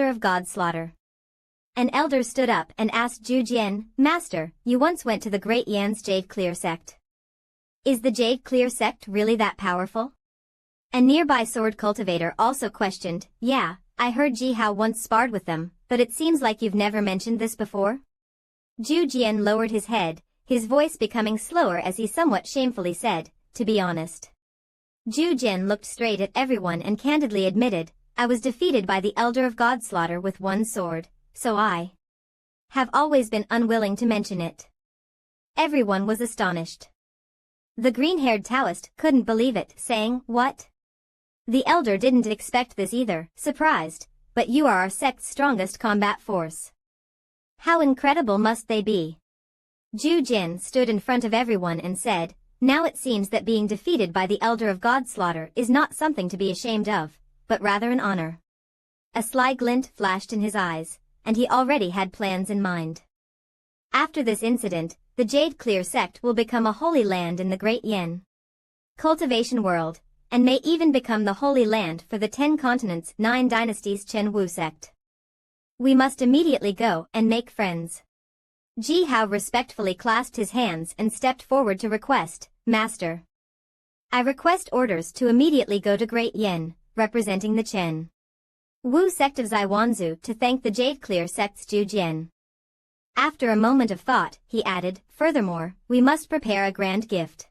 of God slaughter. An elder stood up and asked Zhu Jian, Master, you once went to the Great Yan's Jade Clear sect. Is the Jade Clear sect really that powerful? A nearby sword cultivator also questioned, Yeah, I heard Ji Hao once sparred with them, but it seems like you've never mentioned this before? Zhu Jian lowered his head, his voice becoming slower as he somewhat shamefully said, To be honest. Zhu Jian looked straight at everyone and candidly admitted, I was defeated by the Elder of God slaughter with one sword, so I have always been unwilling to mention it. Everyone was astonished. The green-haired Taoist couldn't believe it, saying, What? The elder didn't expect this either, surprised, but you are our sect's strongest combat force. How incredible must they be? Zhu Jian stood in front of everyone and said, Now it seems that being defeated by the Elder of God slaughter is not something to be ashamed of, but rather an honor. A sly glint flashed in his eyes, and he already had plans in mind. After this incident, the Jade Clear sect will become a holy land in the Great Yan cultivation world, and may even become the holy land for the 10 continents 9 dynasties Chen Wu sect. We must immediately go and make friends. Ji Hao respectfully clasped his hands and stepped forward to request, Master. I request orders to immediately go to Great Yan, representing the Chen Wu sect of Zaiwanzu to thank the Jade Clear sect's Zhu Jian. After a moment of thought, he added, Furthermore, we must prepare a grand gift.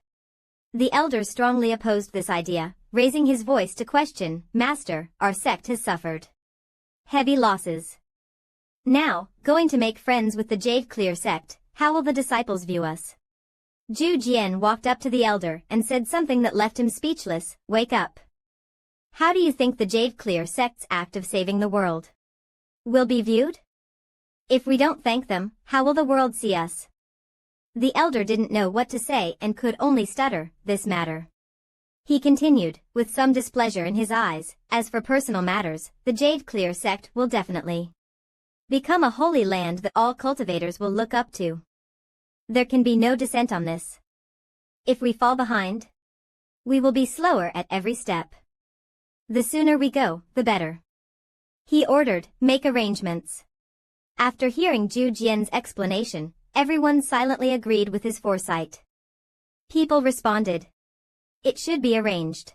The elder strongly opposed this idea, raising his voice to question, Master, our sect has suffered heavy losses. Now, going to make friends with the Jade Clear sect, how will the disciples view us? Zhu Jian walked up to the elder and said something that left him speechless, Wake up. How do you think the Jade Clear sect's act of saving the world will be viewed? If we don't thank them, how will the world see us? The elder didn't know what to say and could only stutter, this matter. He continued, with some displeasure in his eyes, As for personal matters, the Jade Clear sect will definitely become a holy land that all cultivators will look up to. There can be no dissent on this. If we fall behind, we will be slower at every step. The sooner we go, the better. He ordered, Make arrangements. After hearing Zhu Jian's explanation, everyone silently agreed with his foresight. People responded. It should be arranged.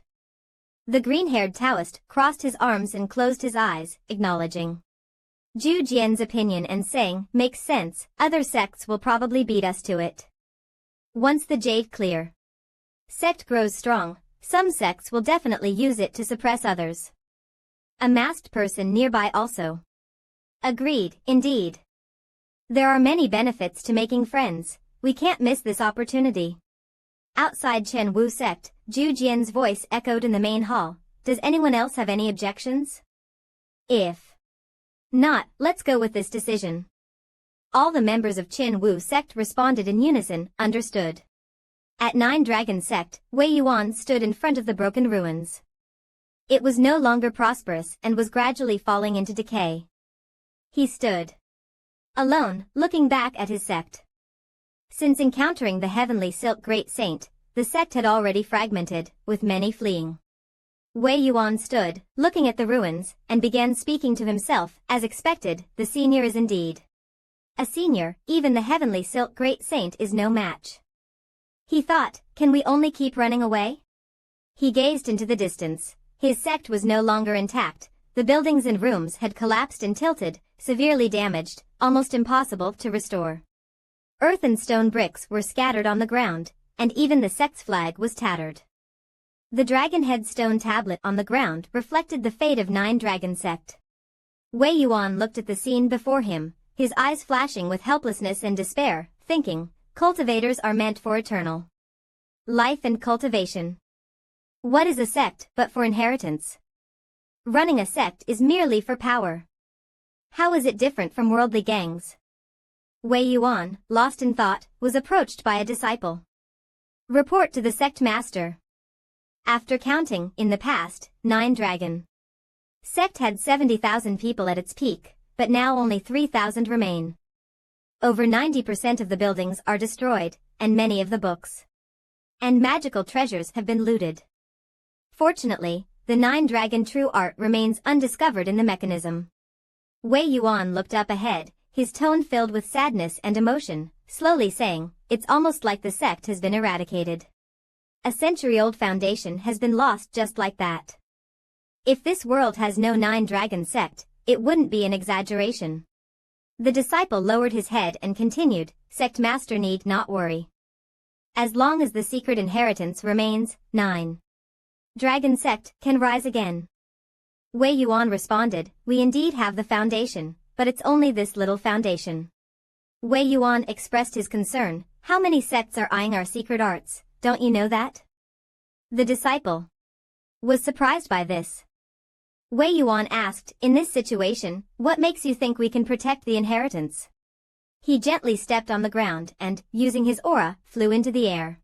The green-haired Taoist crossed his arms and closed his eyes, acknowledging Zhu Jian's opinion and saying, Makes sense, other sects will probably beat us to it. Once the Jade Clear sect grows strong, some sects will definitely use it to suppress others. A masked person nearby also agreed, Indeed. There are many benefits to making friends, we can't miss this opportunity. Outside Chen Wu sect, Zhu Jian's voice echoed in the main hall, Does anyone else have any objections? If not, let's go with this decision. All the members of Chen Wu sect responded in unison, Understood. At 9 Dragon sect, Wei Yuan stood in front of the broken ruins. It was no longer prosperous and was gradually falling into decay. He stood alone, looking back at his sect. Since encountering the heavenly silk great saint, the sect had already fragmented, with many fleeing. Wei Yuan stood, looking at the ruins, and began speaking to himself, as expected, the senior is indeed a senior, even the heavenly silk great saint is no match. He thought, Can we only keep running away? He gazed into the distance. His sect was no longer intact, the buildings and rooms had collapsed and tilted, severely damaged, almost impossible to restore. Earth and stone bricks were scattered on the ground, and even the sect's flag was tattered. The dragon-head stone tablet on the ground reflected the fate of 9 Dragon sect. Wei Yuan looked at the scene before him, his eyes flashing with helplessness and despair, thinking, Cultivators are meant for eternal life and cultivation. What is a sect but for inheritance? Running a sect is merely for power. How is it different from worldly gangs? Wei Yuan, lost in thought, was approached by a disciple. Report to the sect master. After counting, in the past, 9 Dragon sect had 70,000 people at its peak, but now only 3,000 remain. Over 90% of the buildings are destroyed, and many of the books and magical treasures have been looted. Fortunately, the 9 Dragon true art remains undiscovered in the mechanism. Wei Yuan looked up ahead, his tone filled with sadness and emotion, slowly saying, "It's almost like the sect has been eradicated. A century-old foundation has been lost just like that. If this world has no 9-dragon sect, it wouldn't be an exaggeration." The disciple lowered his head and continued, "Sect master need not worry. As long as the secret inheritance remains, 9-dragon sect can rise again." Wei Yuan responded, "We indeed have the foundation, but it's only this little foundation." Wei Yuan expressed his concern, "How many sects are eyeing our secret arts, don't you know that?" The disciple was surprised by this. Wei Yuan asked, "In this situation, what makes you think we can protect the inheritance?" He gently stepped on the ground and, using his aura, flew into the air.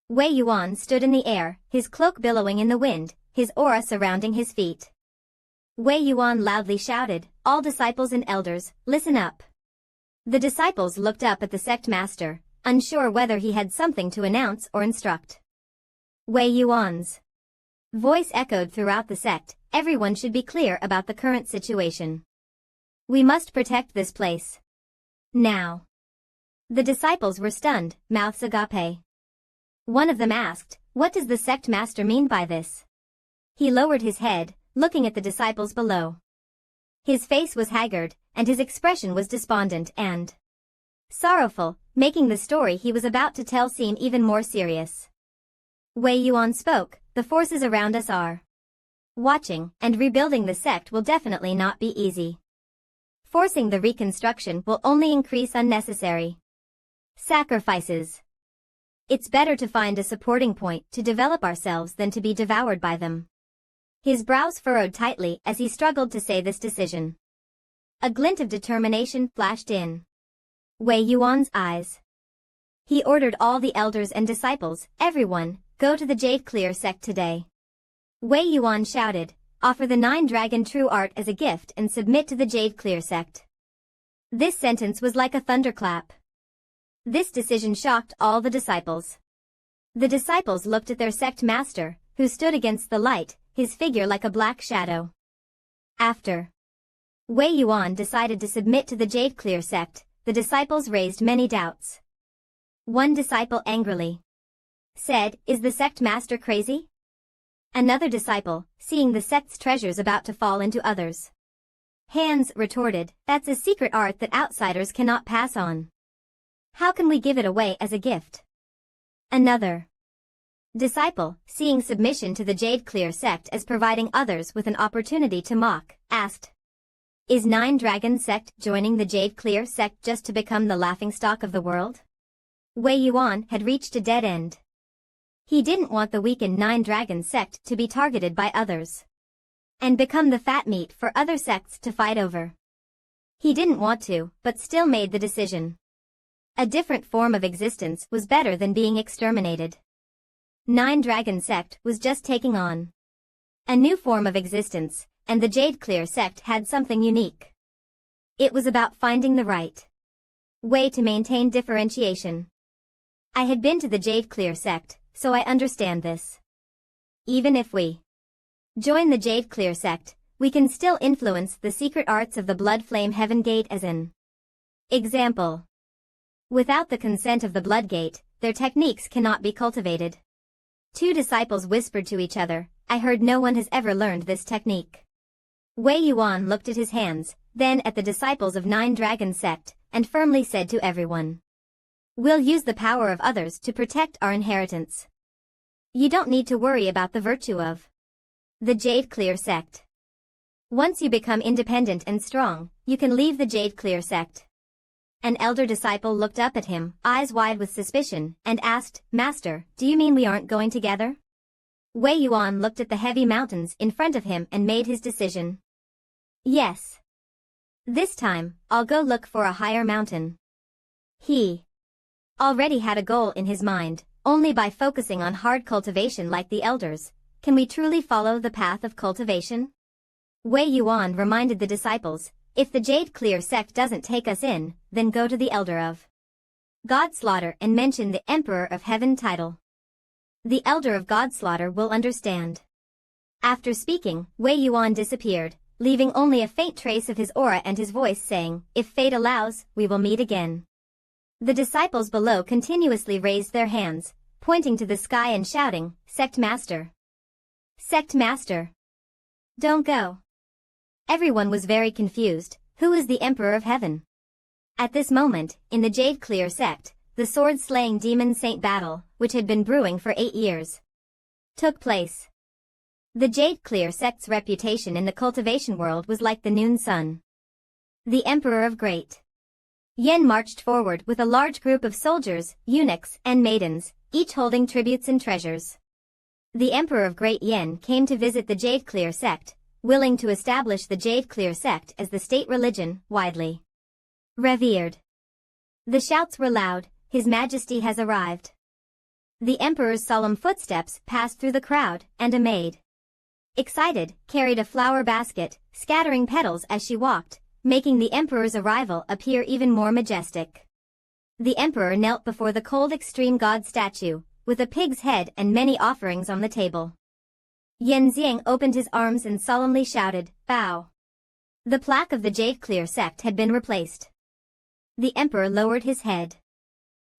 Wei Yuan stood in the air, his cloak billowing in the wind, his aura surrounding his feet. Wei Yuan loudly shouted, "All disciples and elders, listen up." The disciples looked up at the sect master, unsure whether he had something to announce or instruct. Wei Yuan's voice echoed throughout the sect, "Everyone should be clear about the current situation. We must protect this place. Now." The disciples were stunned, mouths agape. One of them asked, "What does the sect master mean by this?" He lowered his head, looking at the disciples below. His face was haggard, and his expression was despondent and sorrowful, making the story he was about to tell seem even more serious. Wei Yuan spoke, "The forces around us are watching, and rebuilding the sect will definitely not be easy. Forcing the reconstruction will only increase unnecessary sacrifices. It's better to find a supporting point to develop ourselves than to be devoured by them." His brows furrowed tightly as he struggled to say this decision. A glint of determination flashed in Wei Yuan's eyes. He ordered all the elders and disciples, "Everyone, go to the Jade Clear sect today." Wei Yuan shouted, "Offer the 9-dragon true art as a gift and submit to the Jade Clear sect." This sentence was like a thunderclap. This decision shocked all the disciples. The disciples looked at their sect master, who stood against the light, his figure like a black shadow. After Wei Yuan decided to submit to the Jade Clear sect, the disciples raised many doubts. One disciple angrily said, "Is the sect master crazy?" Another disciple, seeing the sect's treasures about to fall into others' hands, retorted, "That's a secret art that outsiders cannot pass on. How can we give it away as a gift?" Another disciple, seeing submission to the Jade Clear sect as providing others with an opportunity to mock, asked, "Is 9-dragon sect joining the Jade Clear sect just to become the laughingstock of the world?" Wei Yuan had reached a dead end. He didn't want the weakened 9-dragon sect to be targeted by others and become the fat meat for other sects to fight over. He didn't want to, but still made the decision. A different form of existence was better than being exterminated. 9-dragon sect was just taking on a new form of existence, and the Jade Clear sect had something unique. It was about finding the right way to maintain differentiation. I had been to the Jade Clear sect, so I understand this. Even if we join the Jade Clear sect, we can still influence the secret arts of the Blood Flame Heaven Gate as an example. Without the consent of the Blood Gate, their techniques cannot be cultivated. Two disciples whispered to each other, "I heard no one has ever learned this technique." Wei Yuan looked at his hands, then at the disciples of 9-dragon sect, and firmly said to everyone, "We'll use the power of others to protect our inheritance. You don't need to worry about the virtue of the Jade Clear sect. Once you become independent and strong, you can leave the Jade Clear sect." An elder disciple looked up at him, eyes wide with suspicion, and asked, "Master, do you mean we aren't going together?" Wei Yuan looked at the heavy mountains in front of him and made his decision. "Yes. This time, I'll go look for a higher mountain." He already had a goal in his mind. Only by focusing on hard cultivation like the elders, can we truly follow the path of cultivation? Wei Yuan reminded the disciples, "If the Jade Clear sect doesn't take us in, then go to the Elder of Godslaughter and mention the Emperor of Heaven title. The Elder of Godslaughter will understand." After speaking, Wei Yuan disappeared, leaving only a faint trace of his aura and his voice saying, "If fate allows, we will meet again." The disciples below continuously raised their hands, pointing to the sky and shouting, "Sect Master! Sect Master! Don't go!" Everyone was very confused. Who is the Emperor of Heaven? At this moment, in the Jade Clear sect, the sword-slaying demon saint battle, which had been brewing for 8 years, took place. The Jade Clear sect's reputation in the cultivation world was like the noon sun. The Emperor of Great Yen marched forward with a large group of soldiers, eunuchs, and maidens, each holding tributes and treasures. The Emperor of Great Yen came to visit the Jade Clear sect, willing to establish the Jade Clear sect as the state religion, widely revered. The shouts were loud, "His Majesty has arrived." The Emperor's solemn footsteps passed through the crowd, and a maid, excited, carried a flower basket, scattering petals as she walked, making the Emperor's arrival appear even more majestic. The Emperor knelt before the cold extreme god statue, with a pig's head and many offerings on the table. Yen Xiang opened his arms and solemnly shouted, "Bow." The plaque of the Jade Clear sect had been replaced. The Emperor lowered his head.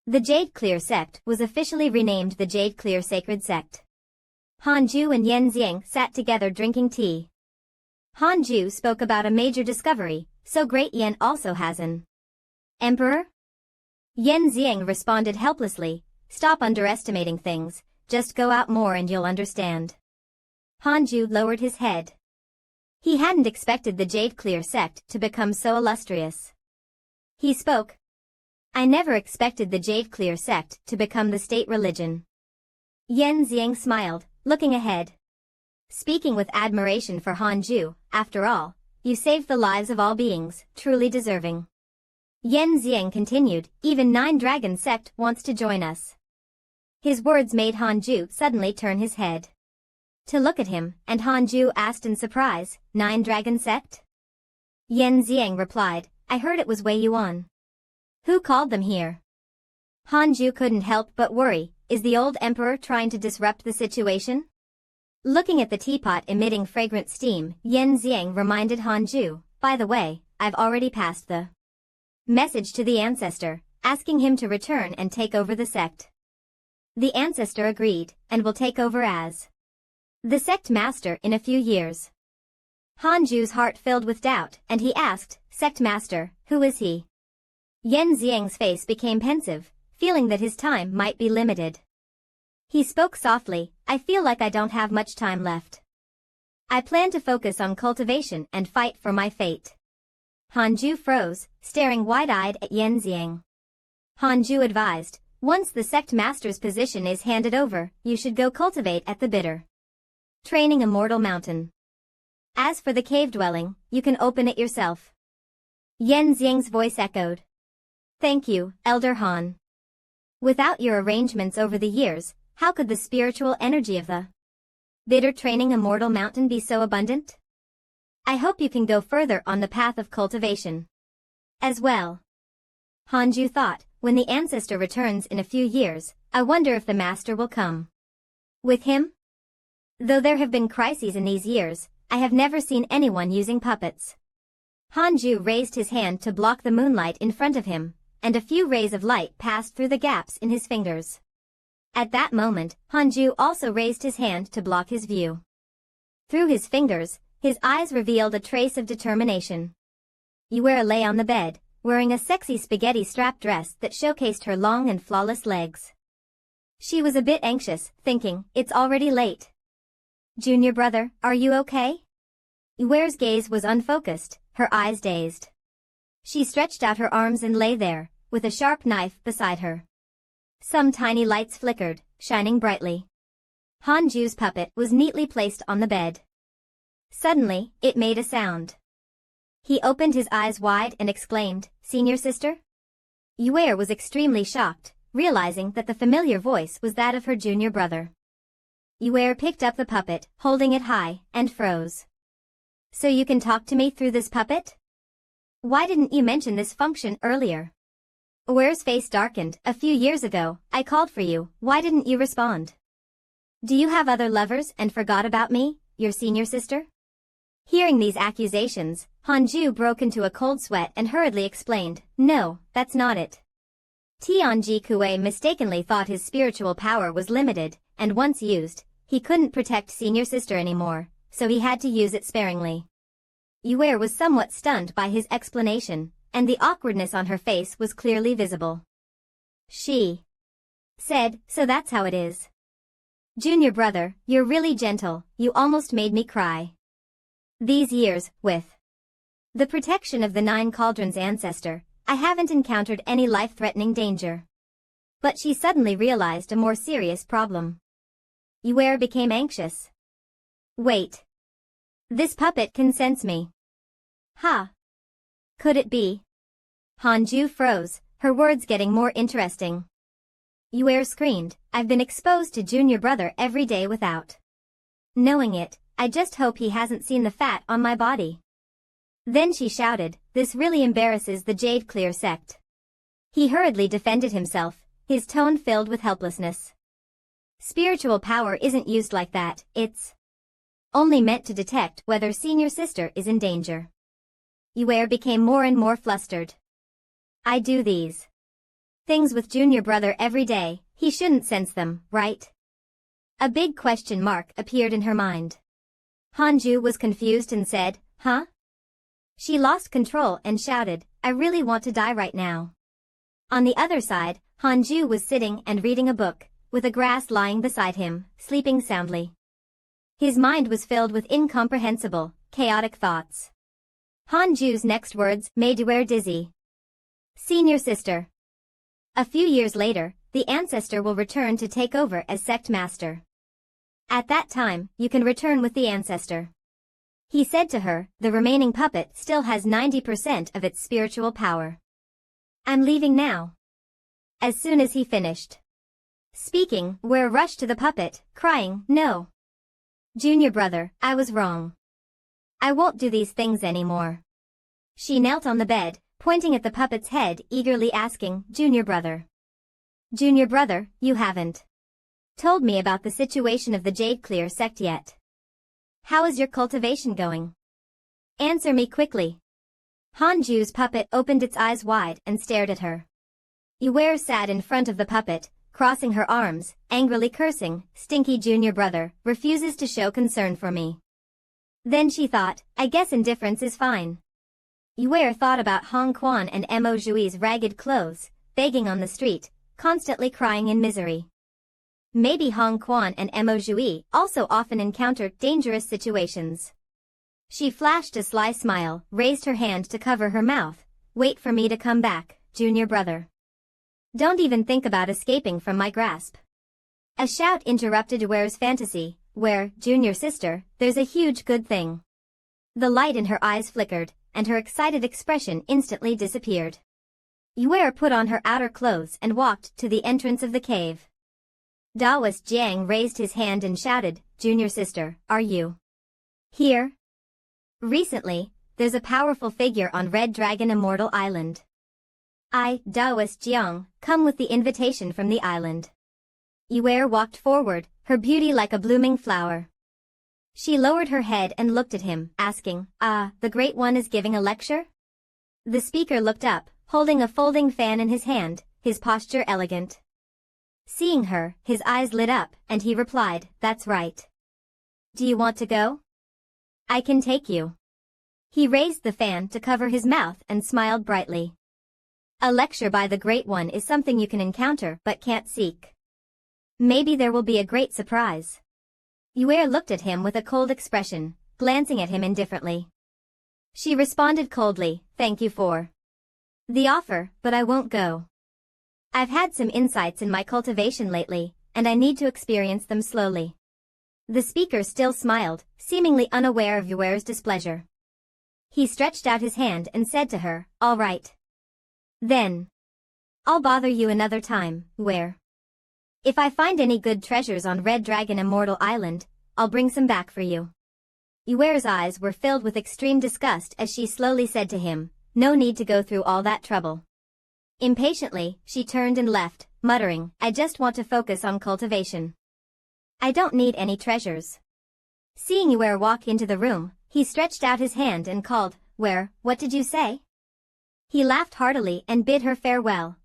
The Jade Clear sect was officially renamed the Jade Clear Sacred Sect. Hanju and Yen Xiang sat together drinking tea. Hanju spoke about a major discovery, so Great Yen also has an Emperor? Yen Xiang responded helplessly, "Stop underestimating things, just go out more and you'll understand." Hanju lowered his head. He hadn't expected the Jade Clear sect to become so illustrious. He spoke. "I never expected the Jade Clear sect to become the state religion." Yen Xiang smiled, looking ahead. Speaking with admiration for Hanju, "After all, you saved the lives of all beings, truly deserving." Yen Xiang continued, "Even Nine Dragon sect wants to join us." His words made Hanju suddenly turn his head to look at him, and Hanju asked in surprise, "Nine Dragon sect?" Yen Xiang replied, "I heard it was Wei Yuan. Who called them here?" Hanju couldn't help but worry, is the old emperor trying to disrupt the situation? Looking at the teapot emitting fragrant steam, Yen Xiang reminded Hanju, "By the way, I've already passed the message to the ancestor, asking him to return and take over the sect." The ancestor agreed, and will take over as the sect master in a few years. Hanju's heart filled with doubt, and he asked, "Sect master, who is he?" Yen Xiang's face became pensive, feeling that his time might be limited. He spoke softly, "I feel like I don't have much time left. I plan to focus on cultivation and fight for my fate." Hanju froze, staring wide-eyed at Yen Xiang. Hanju advised, "Once the sect master's position is handed over, you should go cultivate at the bitter training Immortal Mountain. As for the cave dwelling, you can open it yourself." Yen Xiang's voice echoed. "Thank you, Elder Han. Without your arrangements over the years, how could the spiritual energy of the bitter training Immortal Mountain be so abundant? I hope you can go further on the path of cultivation as well." Hanju thought, when the ancestor returns in a few years, I wonder if the master will come with him? Though there have been crises in these years, I have never seen anyone using puppets. Hanju raised his hand to block the moonlight in front of him, and a few rays of light passed through the gaps in his fingers. At that moment, Hanju also raised his hand to block his view. Through his fingers, his eyes revealed a trace of determination. Yuera lay on the bed, wearing a sexy spaghetti strap dress that showcased her long and flawless legs. She was a bit anxious, thinking, "It's already late. Junior brother, are you okay?" Yuera's gaze was unfocused, her eyes dazed. She stretched out her arms and lay there, with a sharp knife beside her. Some tiny lights flickered, shining brightly. Hanju's puppet was neatly placed on the bed. Suddenly, it made a sound. He opened his eyes wide and exclaimed, "Senior sister?" Yuera was extremely shocked, realizing that the familiar voice was that of her junior brother. Yuera picked up the puppet, holding it high, and froze. "So you can talk to me through this puppet? Why didn't you mention this function earlier?" Yuera's face darkened. "A few years ago, I called for you, why didn't you respond? Do you have other lovers and forgot about me, your senior sister?" Hearing these accusations, Hanju broke into a cold sweat and hurriedly explained, "No, that's not it." Tianji Kuei mistakenly thought his spiritual power was limited, and once used, he couldn't protect senior sister anymore, so he had to use it sparingly. Yue was somewhat stunned by his explanation, and the awkwardness on her face was clearly visible. She said, "So that's how it is. Junior brother, you're really gentle, you almost made me cry. These years, with the protection of the 9 Cauldrons ancestor, I haven't encountered any life-threatening danger." But she suddenly realized a more serious problem. Yue became anxious. "Wait. This puppet can sense me. Ha! Could it be?" Hanju froze, her words getting more interesting. Yue screamed, "I've been exposed to Junior brother every day without knowing it. I just hope he hasn't seen the fat on my body." Then she shouted, "This really embarrasses the Jade Clear sect." He hurriedly defended himself, his tone filled with helplessness. "Spiritual power isn't used like that, it's only meant to detect whether senior sister is in danger." Yue became more and more flustered. "I do these things with Junior brother every day, he shouldn't sense them, right?" A big question mark appeared in her mind. Hanju was confused and said, "Huh?" She lost control and shouted, "I really want to die right now." On the other side, Hanju was sitting and reading a book, with a grass lying beside him, sleeping soundly. His mind was filled with incomprehensible, chaotic thoughts. Hanju's next words made Yue dizzy. "Senior sister. A few years later, the ancestor will return to take over as sect master. At that time, you can return with the ancestor." He said to her, "The remaining puppet still has 90% of its spiritual power. I'm leaving now." As soon as he finished speaking, Yue rushed to the puppet, crying, "No. Junior brother, I was wrong. I won't do these things anymore." She knelt on the bed, pointing at the puppet's head, eagerly asking, "Junior brother. Junior brother, you haven't told me about the situation of the Jade Clear sect yet. How is your cultivation going? Answer me quickly." Hanju's puppet opened its eyes wide and stared at her. Yue sat in front of the puppet, crossing her arms, angrily cursing, "Stinky junior brother, refuses to show concern for me." Then she thought, "I guess indifference is fine." Yue thought about Hong Quan and Mo Jui's ragged clothes, begging on the street, constantly crying in misery. Maybe Hong Quan and Mo Jui also often encountered dangerous situations. She flashed a sly smile, raised her hand to cover her mouth. "Wait for me to come back, junior brother. Don't even think about escaping from my grasp." A shout interrupted Yue's fantasy, "Where, junior sister, there's a huge good thing." The light in her eyes flickered, and her excited expression instantly disappeared. Yue put on her outer clothes and walked to the entrance of the cave. Daoist Jiang raised his hand and shouted, "Junior sister, are you here? Recently, there's a powerful figure on Red Dragon Immortal Island. I, Daoist Jiang, come with the invitation from the island." Yue walked forward, her beauty like a blooming flower. She lowered her head and looked at him, asking, "The Great One is giving a lecture?" The speaker looked up, holding a folding fan in his hand, his posture elegant. Seeing her, his eyes lit up, and he replied, "That's right. Do you want to go? I can take you." He raised the fan to cover his mouth and smiled brightly. "A lecture by the Great One is something you can encounter but can't seek. Maybe there will be a great surprise." Yue looked at him with a cold expression, glancing at him indifferently. She responded coldly, "Thank you for the offer, but I won't go. I've had some insights in my cultivation lately, and I need to experience them slowly." The speaker still smiled, seemingly unaware of Yue's displeasure. He stretched out his hand and said to her, "All right. Then I'll bother you another time, Yue. If I find any good treasures on Red Dragon Immortal Island, I'll bring some back for you." Yue's eyes were filled with extreme disgust as she slowly said to him, "No need to go through all that trouble." Impatiently, she turned and left, muttering, "I just want to focus on cultivation. I don't need any treasures." Seeing Yue walk into the room, He stretched out his hand and called, "Where, what did you say?" He laughed heartily and bid her farewell.